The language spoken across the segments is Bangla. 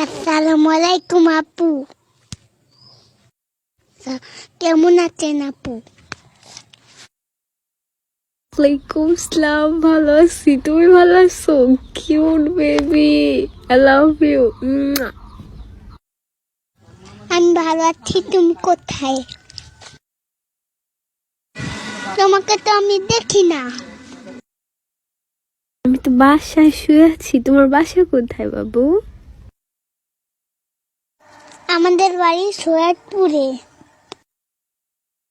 আসসালামু আলাইকুম আপু। কেমন আছেন আপু? ওয়ালাইকুম আসসালাম, ভালো আছি। তুমি ভালো আছো? Cute baby, I love you. আমি ভালো আছি। তুমি কোথায়? তোমাকে তো আমি দেখি না। আমি তো বাসায় শুয়ে আছি। তোমার বাসা কোথায় বাবু? আমাদের বাড়ি সৈয়দপুরে।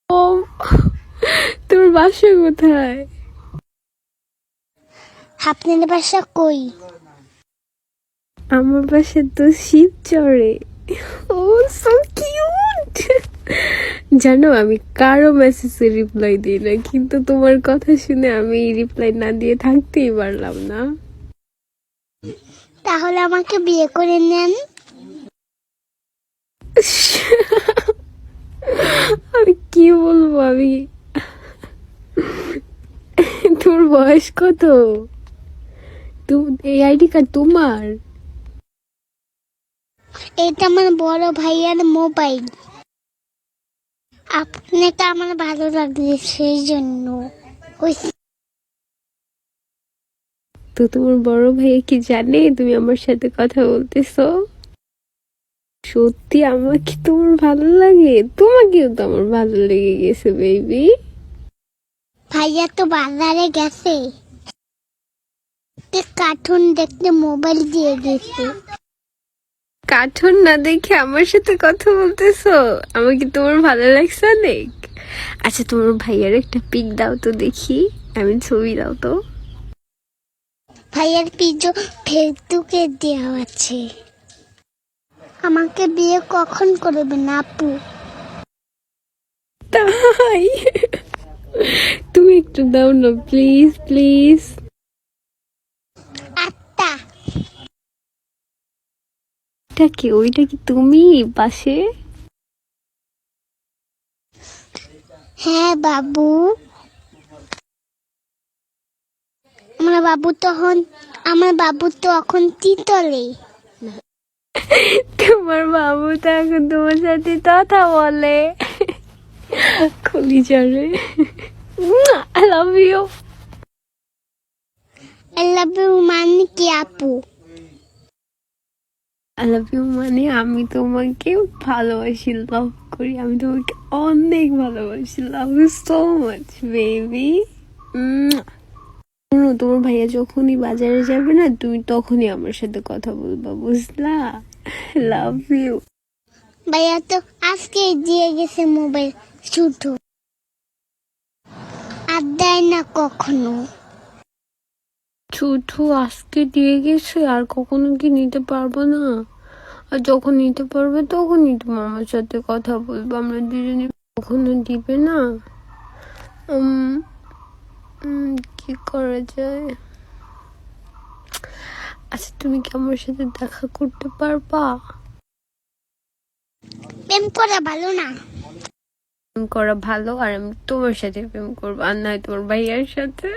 ও, তোমার বাসা কোথায়? আপনার বাসা কই? আমার বাসা তো শিবচরে। ও সো কিউট। জানো, আমি কারো মেসেজে রিপ্লাই দিই না, কিন্তু তোমার কথা শুনে আমি রিপ্লাই না দিয়ে থাকতেই পারলাম না। তাহলে আমাকে বিয়ে করে নেন। আমি কি বলবো? তোর বয়স কত? এই আইডি কার্ড তোমার? এটা আমার বড় ভাইয়ার মোবাইল। আপনাকে আমার ভালো লাগছে সেই জন্য। তো তোমার বড় ভাই কি জানে তুমি আমার সাথে কথা বলতেছো? সত্যি আমাকে তোমার ভালো লাগে? তোমাকেও তো আমার ভালো লেগে গেছে বেবি। ভাইয়া তো বাজারে গেছে, কার্টুন দেখতে মোবাইল দিয়ে গেছে। কার্টুন না দেখে আমার সাথে কথা বলতেছো? আমাকে তোমার ভালো লাগছে অনেক। আচ্ছা, তোমার ভাইয়ার একটা পিক দাও তো দেখি, আমি ছবি দাও তো। ভাইয়ার পিজো ফেসবুকে দেওয়া আছে। আমাকে বিয়ে কখন করবেন আপু? তাই? তুমি একটু দাও না প্লিজ প্লিজ। আত্মা। এটা কি? ওইটা কি তুমি পাশে? হ্যাঁ বাবু। আমার বাবু তো এখন তিতলে। তোমার বাবু তো এখন তোমার সাথে কথা বলে। খুলি যারে। I love you. I love you মানে কি আপু? আই লাভ ইউ মানে আমি তোমাকে ভালোবাসি, লাভ করি। আমি তোমাকে অনেক ভালোবাসি। Love you so much baby. তোমার ভাইয়া যখনই বাজারে যাবে না, তুমি তখনই আমার সাথে কথা বলবা, বুঝলা? Love you. ভাইয়া তো আজকে দিয়ে গেছে মোবাইল, শুধু আর দেয় না কখনো। ছুটু আজকে দিয়ে গেছে, আর কখনো কি নিতে পারবো না? আর যখন নিতে পারবে তখনই তুমি আমার সাথে কথা বলবো, আমরা দুজনে। কখনো দিবে না? কি করা যায়? আচ্ছা, তুমি কি আমার সাথে দেখা করতে পারবা? প্রেম করা ভালো না? প্রেম করা ভালো, আর আমি তোমার সাথে প্রেম করবো, আর নয় তোমার ভাইয়ার সাথে।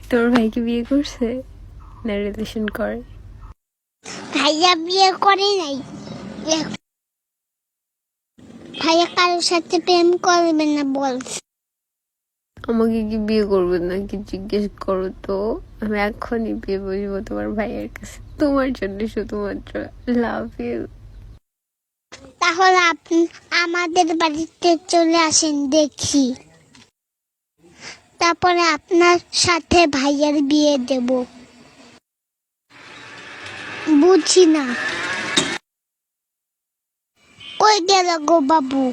তোমার ভাইকে বিয়ে করছে না রিলেশন করে? ভাইয়া বিয়ে করে নাই। ভাইয়া কারোর সাথে প্রেম করবে না বলছে। আমাকে কি বিয়ে করবে নাকি জিজ্ঞেস করো তো, আমি এখনই বিয়ে বসবো তোমার ভাইয়ের কাছে, তোমার জন্য শুধুমাত্র। Love you. তাহলে আপনি আমাদের বাড়িতে চলে আসেন দেখি, তারপরে আপনার সাথে ভাইয়ার বিয়ে দেব। বুঝি না কই গেল গো বাবু?